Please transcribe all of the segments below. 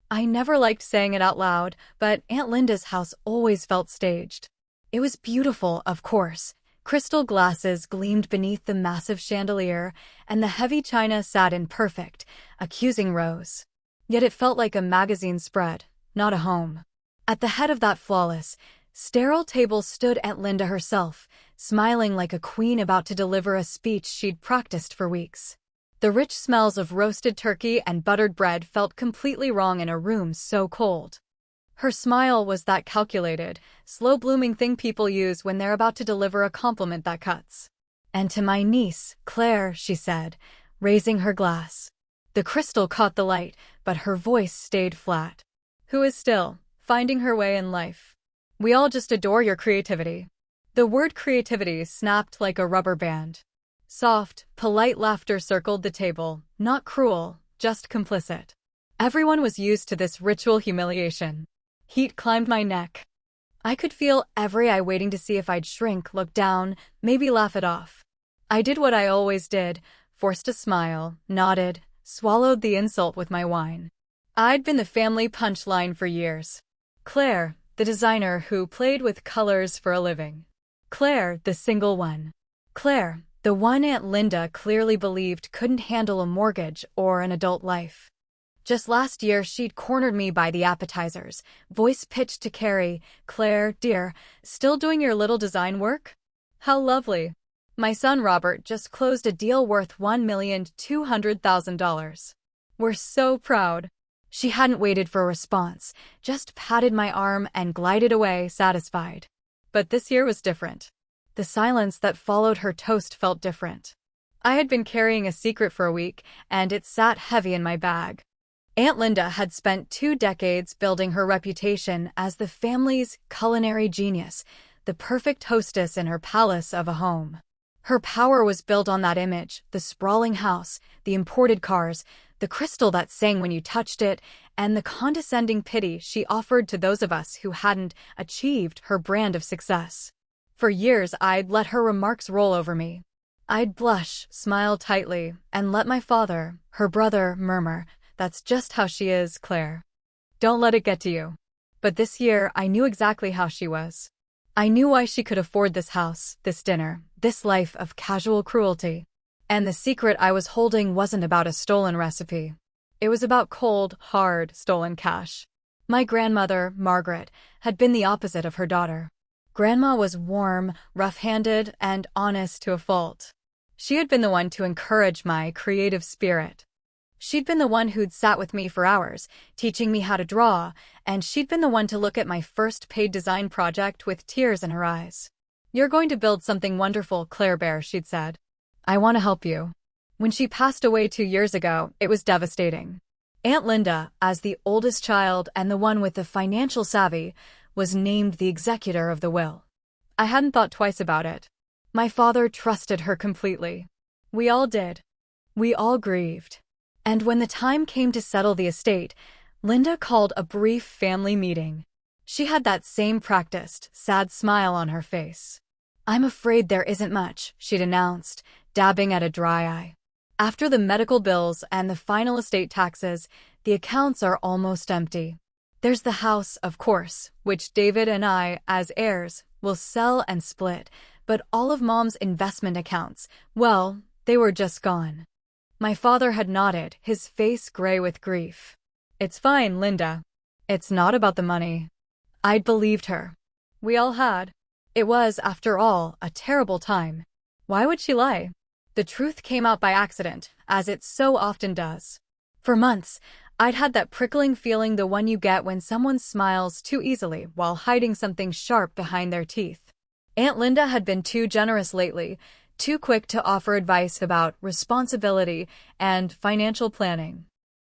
I never liked saying it out loud, but Aunt Linda's house always felt staged. It was beautiful, of course. Crystal glasses gleamed beneath the massive chandelier, and the heavy china sat in perfect, accusing rows. Yet it felt like a magazine spread, not a home. At the head of that flawless, sterile table stood Aunt Linda herself, smiling like a queen about to deliver a speech she'd practiced for weeks. The rich smells of roasted turkey and buttered bread felt completely wrong in a room so cold. Her smile was that calculated, slow-blooming thing people use when they're about to deliver a compliment that cuts. "And to my niece, Claire," she said, raising her glass. The crystal caught the light, but her voice stayed flat. "Who is still finding her way in life. We all just adore your creativity." The word creativity snapped like a rubber band. Soft, polite laughter circled the table, not cruel, just complicit. Everyone was used to this ritual humiliation. Heat climbed my neck. I could feel every eye waiting to see if I'd shrink, look down, maybe laugh it off. I did what I always did, forced a smile, nodded, swallowed the insult with my wine. I'd been the family punchline for years. Claire, the designer who played with colors for a living. Claire, the single one. Claire, the one Aunt Linda clearly believed couldn't handle a mortgage or an adult life. Just last year, she'd cornered me by the appetizers, voice pitched to Carrie, "Claire, dear, still doing your little design work? How lovely. My son Robert just closed a deal worth $1,200,000. We're so proud." She hadn't waited for a response, just patted my arm and glided away, satisfied. But this year was different. The silence that followed her toast felt different. I had been carrying a secret for a week, and it sat heavy in my bag. Aunt Linda had spent 2 decades building her reputation as the family's culinary genius, the perfect hostess in her palace of a home. Her power was built on that image, the sprawling house, the imported cars, the crystal that sang when you touched it, and the condescending pity she offered to those of us who hadn't achieved her brand of success. For years, I'd let her remarks roll over me. I'd blush, smile tightly, and let my father, her brother, murmur, "That's just how she is, Claire. Don't let it get to you." But this year, I knew exactly how she was. I knew why she could afford this house, this dinner, this life of casual cruelty. And the secret I was holding wasn't about a stolen recipe. It was about cold, hard, stolen cash. My grandmother, Margaret, had been the opposite of her daughter. Grandma was warm, rough-handed, and honest to a fault. She had been the one to encourage my creative spirit. She'd been the one who'd sat with me for hours, teaching me how to draw, and she'd been the one to look at my first paid design project with tears in her eyes. "You're going to build something wonderful, Claire Bear," she'd said. "I want to help you." When she passed away 2 years ago, it was devastating. Aunt Linda, as the oldest child and the one with the financial savvy, was named the executor of the will. I hadn't thought twice about it. My father trusted her completely. We all did. We all grieved. And when the time came to settle the estate, Linda called a brief family meeting. She had that same practiced, sad smile on her face. "I'm afraid there isn't much," she'd announced, dabbing at a dry eye. "After the medical bills and the final estate taxes, the accounts are almost empty. There's the house, of course, which David and I, as heirs, will sell and split, but all of Mom's investment accounts, well, they were just gone." My father had nodded, his face gray with grief. "It's fine, Linda. It's not about the money." I'd believed her. We all had. It was, after all, a terrible time. Why would she lie? The truth came out by accident, as it so often does. For months, I'd had that prickling feeling, the one you get when someone smiles too easily while hiding something sharp behind their teeth. Aunt Linda had been too generous lately, too quick to offer advice about responsibility and financial planning.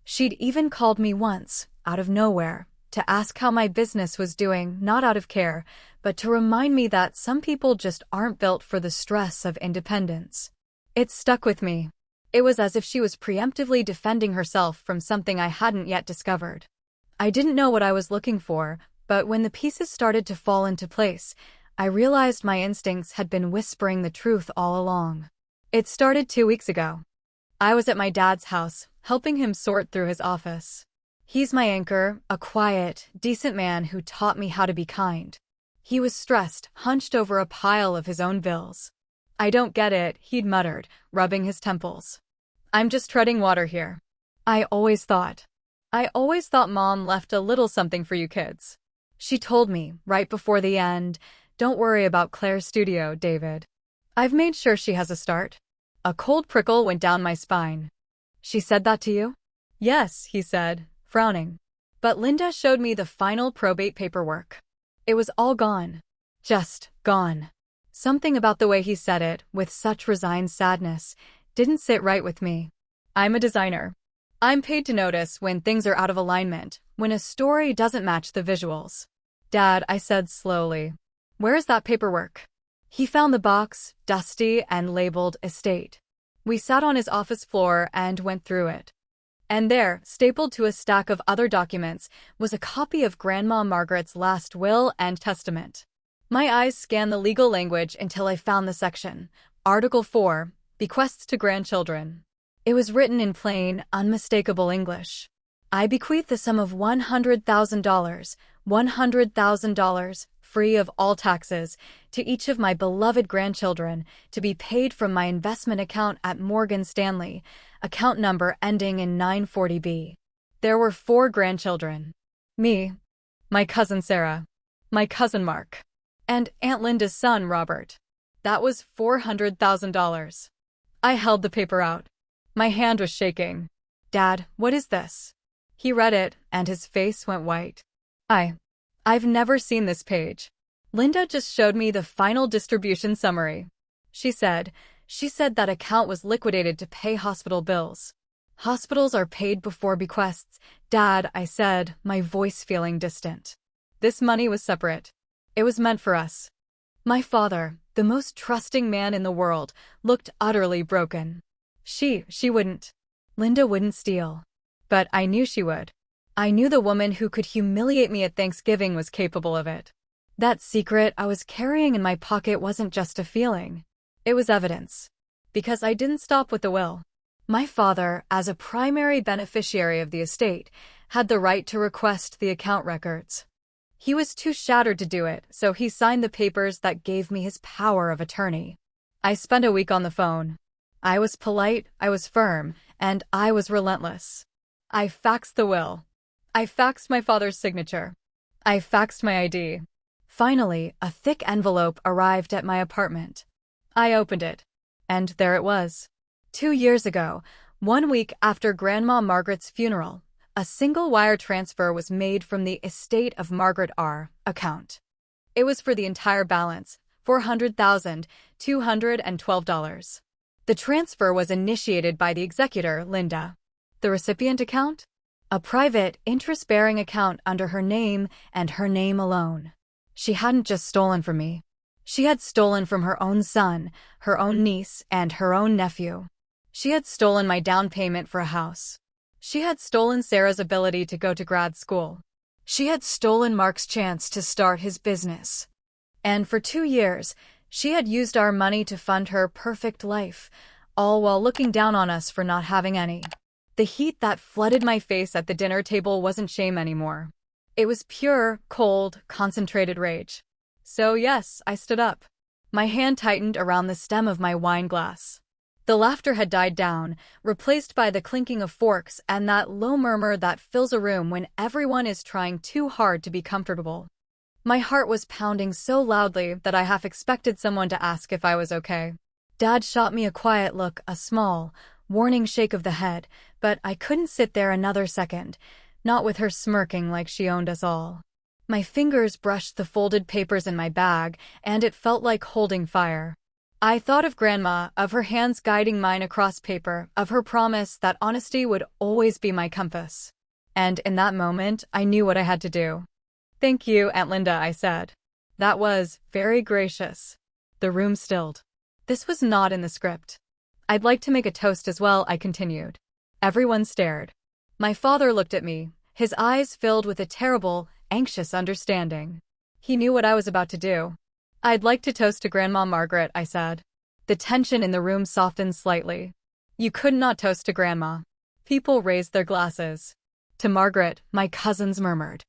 She'd even called me once, out of nowhere, to ask how my business was doing, not out of care, but to remind me that some people just aren't built for the stress of independence. It stuck with me. It was as if she was preemptively defending herself from something I hadn't yet discovered. I didn't know what I was looking for, but when the pieces started to fall into place, I realized my instincts had been whispering the truth all along. It started 2 weeks ago. I was at my dad's house, helping him sort through his office. He's my anchor, a quiet, decent man who taught me how to be kind. He was stressed, hunched over a pile of his own bills. I don't get it, he'd muttered, rubbing his temples. I'm just treading water here. I always thought Mom left a little something for you kids. She told me, right before the end, don't worry about Claire's studio, David. I've made sure she has a start. A cold prickle went down my spine. She said that to you? Yes, he said, frowning. But Linda showed me the final probate paperwork. It was all gone. Just gone. Something about the way he said it, with such resigned sadness, didn't sit right with me. I'm a designer. I'm paid to notice when things are out of alignment, when a story doesn't match the visuals. Dad, I said slowly. Where is that paperwork? He found the box, dusty and labeled estate. We sat on his office floor and went through it. And there, stapled to a stack of other documents, was a copy of Grandma Margaret's last will and testament. My eyes scanned the legal language until I found the section. Article 4, Bequests to Grandchildren. It was written in plain, unmistakable English. I bequeath the sum of $100,000, free of all taxes, to each of my beloved grandchildren, to be paid from my investment account at Morgan Stanley, account number ending in 940B. There were 4 grandchildren. Me, my cousin Sarah, my cousin Mark, and Aunt Linda's son Robert. That was $400,000. I held the paper out. My hand was shaking. Dad, what is this? He read it, and his face went white. I've never seen this page. Linda just showed me the final distribution summary. She said that account was liquidated to pay hospital bills. Hospitals are paid before bequests. Dad, I said, my voice feeling distant. This money was separate. It was meant for us. My father, the most trusting man in the world, looked utterly broken. She wouldn't. Linda wouldn't steal. But I knew she would. I knew the woman who could humiliate me at Thanksgiving was capable of it. That secret I was carrying in my pocket wasn't just a feeling. It was evidence. Because I didn't stop with the will. My father, as a primary beneficiary of the estate, had the right to request the account records. He was too shattered to do it, so he signed the papers that gave me his power of attorney. I spent a week on the phone. I was polite, I was firm, and I was relentless. I faxed the will. I faxed my father's signature. I faxed my ID. Finally, a thick envelope arrived at my apartment. I opened it. And there it was. 2 years ago, 1 week after Grandma Margaret's funeral, a single wire transfer was made from the estate of Margaret R. account. It was for the entire balance, $400,212. The transfer was initiated by the executor, Linda. The recipient account? A private, interest-bearing account under her name and her name alone. She hadn't just stolen from me. She had stolen from her own son, her own niece, and her own nephew. She had stolen my down payment for a house. She had stolen Sarah's ability to go to grad school. She had stolen Mark's chance to start his business. And for 2 years, she had used our money to fund her perfect life, all while looking down on us for not having any. The heat that flooded my face at the dinner table wasn't shame anymore. It was pure, cold, concentrated rage. So yes, I stood up. My hand tightened around the stem of my wine glass. The laughter had died down, replaced by the clinking of forks and that low murmur that fills a room when everyone is trying too hard to be comfortable. My heart was pounding so loudly that I half expected someone to ask if I was okay. Dad shot me a quiet look, a small, warning shake of the head, but I couldn't sit there another second, not with her smirking like she owned us all. My fingers brushed the folded papers in my bag, and it felt like holding fire. I thought of Grandma, of her hands guiding mine across paper, of her promise that honesty would always be my compass. And in that moment, I knew what I had to do. "Thank you, Aunt Linda," I said. That was very gracious. The room stilled. This was not in the script. "I'd like to make a toast as well," I continued. Everyone stared. My father looked at me, his eyes filled with a terrible, anxious understanding. He knew what I was about to do. "I'd like to toast to Grandma Margaret," I said. The tension in the room softened slightly. You could not toast to Grandma. People raised their glasses. To Margaret, my cousins murmured.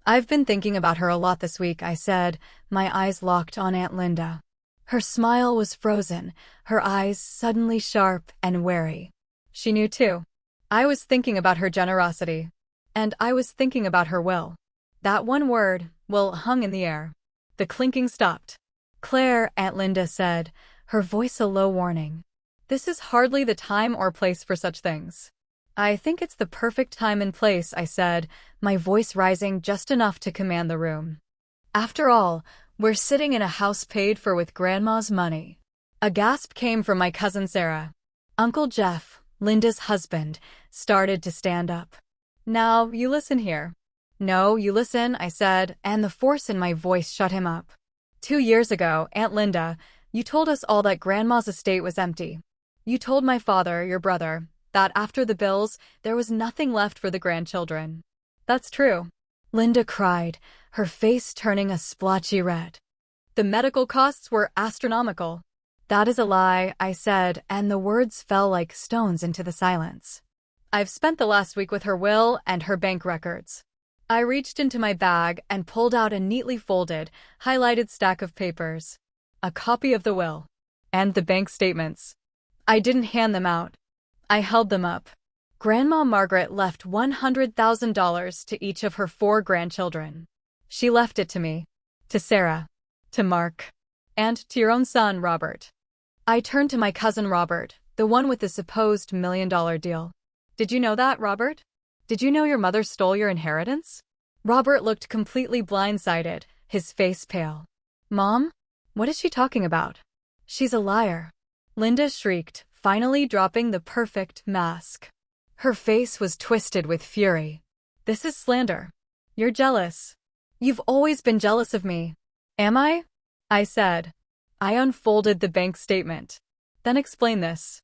I've been thinking about her a lot this week, I said, my eyes locked on Aunt Linda. Her smile was frozen, her eyes suddenly sharp and wary. She knew too. I was thinking about her generosity. And I was thinking about her will. That one word, will, hung in the air. The clinking stopped. Claire, Aunt Linda said, her voice a low warning. This is hardly the time or place for such things. I think it's the perfect time and place, I said, my voice rising just enough to command the room. After all, we're sitting in a house paid for with Grandma's money. A gasp came from my cousin Sarah. Uncle Jeff, Linda's husband, started to stand up. Now, you listen here. No, you listen, I said, and the force in my voice shut him up. 2 years ago, Aunt Linda, you told us all that Grandma's estate was empty. You told my father, your brother, that after the bills, there was nothing left for the grandchildren. That's true. Linda cried, her face turning a splotchy red. The medical costs were astronomical. That is a lie, I said, and the words fell like stones into the silence. I've spent the last week with her will and her bank records. I reached into my bag and pulled out a neatly folded, highlighted stack of papers. A copy of the will. And the bank statements. I didn't hand them out. I held them up. Grandma Margaret left $100,000 to each of her 4 grandchildren. She left it to me, to Sarah, to Mark, and to your own son, Robert. I turned to my cousin Robert, the one with the supposed $1 million deal. Did you know that, Robert? Did you know your mother stole your inheritance? Robert looked completely blindsided, his face pale. Mom? What is she talking about? She's a liar. Linda shrieked, finally dropping the perfect mask. Her face was twisted with fury. This is slander. You're jealous. You've always been jealous of me. Am I? I said. I unfolded the bank statement. Then explain this.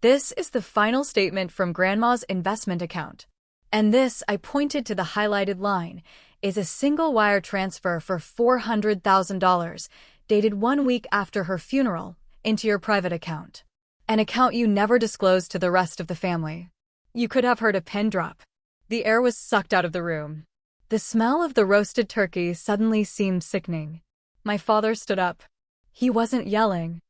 This is the final statement from Grandma's investment account. And this, I pointed to the highlighted line, is a single wire transfer for $400,000, dated 1 week after her funeral, into your private account. An account you never disclosed to the rest of the family. You could have heard a pin drop. The air was sucked out of the room. The smell of the roasted turkey suddenly seemed sickening. My father stood up. He wasn't yelling.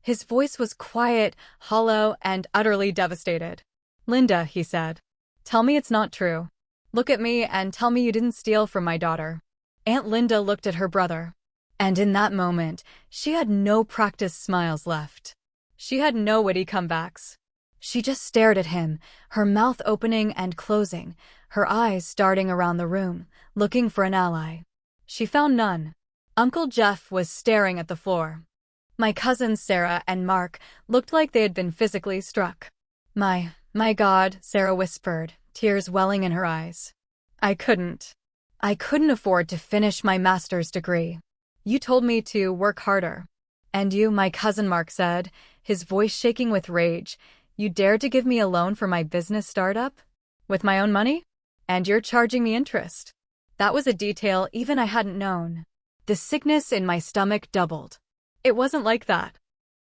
His voice was quiet, hollow, and utterly devastated. Linda, he said. Tell me it's not true. Look at me and tell me you didn't steal from my daughter. Aunt Linda looked at her brother. And in that moment, she had no practiced smiles left. She had no witty comebacks. She just stared at him, her mouth opening and closing, her eyes darting around the room, looking for an ally. She found none. Uncle Jeff was staring at the floor. My cousins Sarah and Mark looked like they had been physically struck. My God, Sarah whispered, tears welling in her eyes. I couldn't afford to finish my master's degree. You told me to work harder. And you, my cousin Mark said, his voice shaking with rage, you dared to give me a loan for my business startup? With my own money? And you're charging me interest. That was a detail even I hadn't known. The sickness in my stomach doubled. It wasn't like that.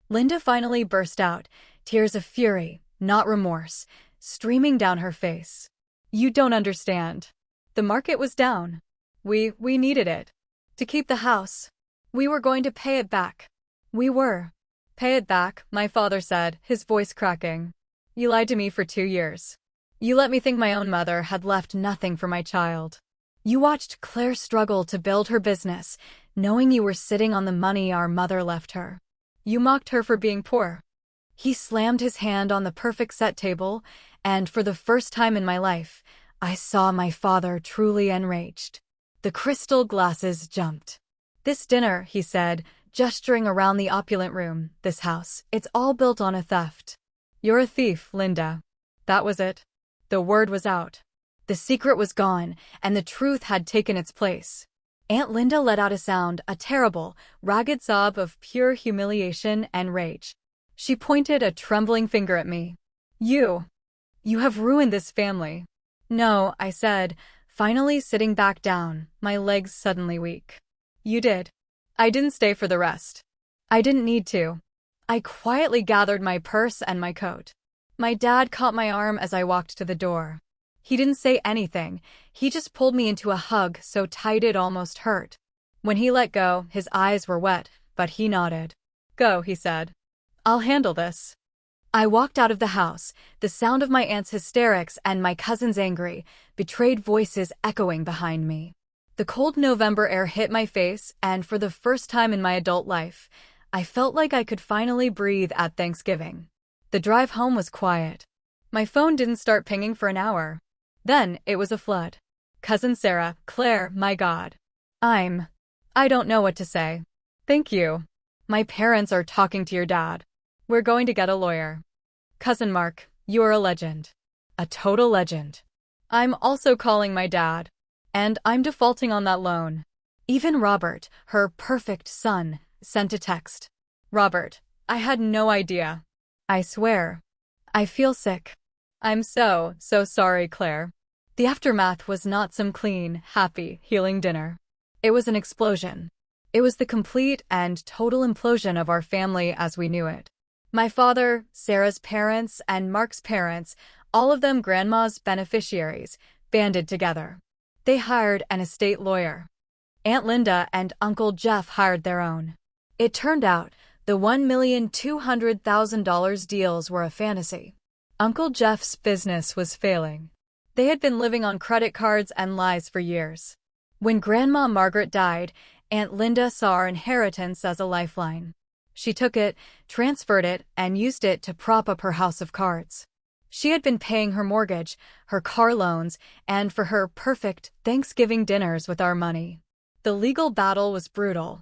Linda finally burst out, tears of fury, not remorse, streaming down her face. You don't understand. The market was down. We needed it. To keep the house. We were going to pay it back. We were. Pay it back, my father said, his voice cracking. You lied to me for 2 years. You let me think my own mother had left nothing for my child. You watched Claire struggle to build her business, knowing you were sitting on the money our mother left her. You mocked her for being poor. He slammed his hand on the perfect set table, and for the first time in my life, I saw my father truly enraged. The crystal glasses jumped. This dinner, he said, gesturing around the opulent room, this house, it's all built on a theft. You're a thief, Linda. That was it. The word was out. The secret was gone, and the truth had taken its place. Aunt Linda let out a sound, a terrible, ragged sob of pure humiliation and rage. She pointed a trembling finger at me. You have ruined this family. No, I said, finally sitting back down, my legs suddenly weak. You did. I didn't stay for the rest. I didn't need to. I quietly gathered my purse and my coat. My dad caught my arm as I walked to the door. He didn't say anything. He just pulled me into a hug so tight it almost hurt. When he let go, his eyes were wet, but he nodded. "Go," he said. "I'll handle this." I walked out of the house, the sound of my aunt's hysterics and my cousin's angry, betrayed voices echoing behind me. The cold November air hit my face, and for the first time in my adult life, I felt like I could finally breathe at Thanksgiving. The drive home was quiet. My phone didn't start pinging for an hour. Then it was a flood. "Cousin Sarah, Claire, my God. I don't know what to say. Thank you. My parents are talking to your dad. We're going to get a lawyer. Cousin Mark, you are a legend. A total legend. I'm also calling my dad. And I'm defaulting on that loan." Even Robert, her perfect son, sent a text. "Robert, I had no idea. I swear. I feel sick. I'm so sorry, Claire." The aftermath was not some clean, happy, healing dinner. It was an explosion. It was the complete and total implosion of our family as we knew it. My father, Sarah's parents, and Mark's parents, all of them Grandma's beneficiaries, banded together. They hired an estate lawyer. Aunt Linda and Uncle Jeff hired their own. It turned out the $1,200,000 deals were a fantasy. Uncle Jeff's business was failing. They had been living on credit cards and lies for years. When Grandma Margaret died, Aunt Linda saw our inheritance as a lifeline. She took it, transferred it, and used it to prop up her house of cards. She had been paying her mortgage, her car loans, and for her perfect Thanksgiving dinners with our money. The legal battle was brutal.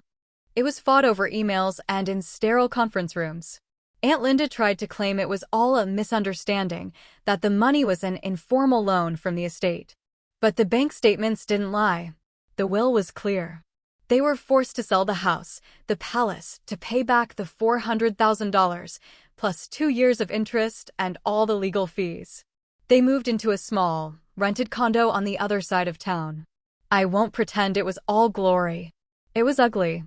It was fought over emails and in sterile conference rooms. Aunt Linda tried to claim it was all a misunderstanding, that the money was an informal loan from the estate. But the bank statements didn't lie. The will was clear. They were forced to sell the house, the palace, to pay back the $400,000, plus 2 years of interest and all the legal fees. They moved into a small, rented condo on the other side of town. I won't pretend it was all glory. It was ugly.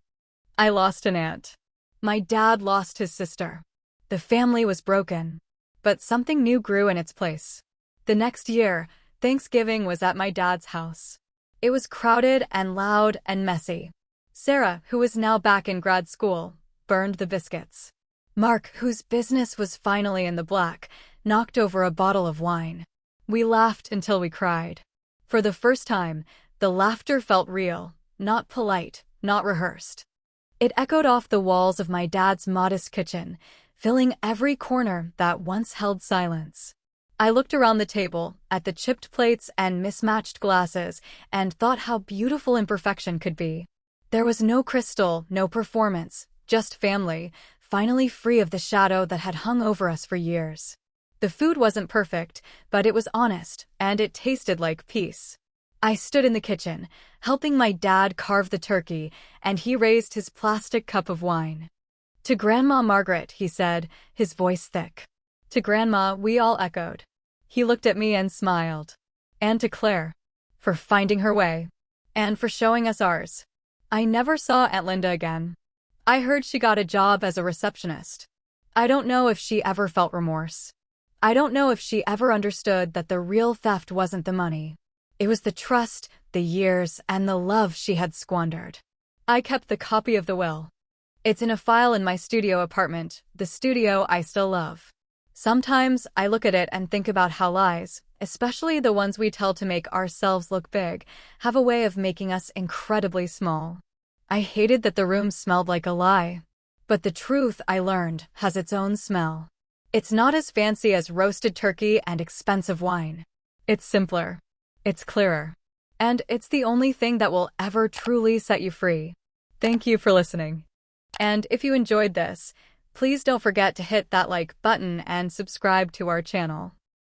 I lost an aunt. My dad lost his sister. The family was broken. But something new grew in its place. The next year, Thanksgiving was at my dad's house. It was crowded and loud and messy. Sarah, who was now back in grad school, burned the biscuits. Mark, whose business was finally in the black, knocked over a bottle of wine. We laughed until we cried. For the first time, the laughter felt real, not polite, not rehearsed. It echoed off the walls of my dad's modest kitchen, filling every corner that once held silence. I looked around the table, at the chipped plates and mismatched glasses, and thought how beautiful imperfection could be. There was no crystal, no performance, just family, finally free of the shadow that had hung over us for years. The food wasn't perfect, but it was honest, and it tasted like peace. I stood in the kitchen, helping my dad carve the turkey, and he raised his plastic cup of wine. "To Grandma Margaret," he said, his voice thick. To Grandma, we all echoed. He looked at me and smiled. And to Claire. For finding her way. And for showing us ours. I never saw Aunt Linda again. I heard she got a job as a receptionist. I don't know if she ever felt remorse. I don't know if she ever understood that the real theft wasn't the money. It was the trust, the years, and the love she had squandered. I kept the copy of the will. It's in a file in my studio apartment, the studio I still love. Sometimes I look at it and think about how lies, especially the ones we tell to make ourselves look big, have a way of making us incredibly small. I hated that the room smelled like a lie. But the truth, I learned, has its own smell. It's not as fancy as roasted turkey and expensive wine. It's simpler. It's clearer. And it's the only thing that will ever truly set you free. Thank you for listening. And if you enjoyed this, please don't forget to hit that like button and subscribe to our channel.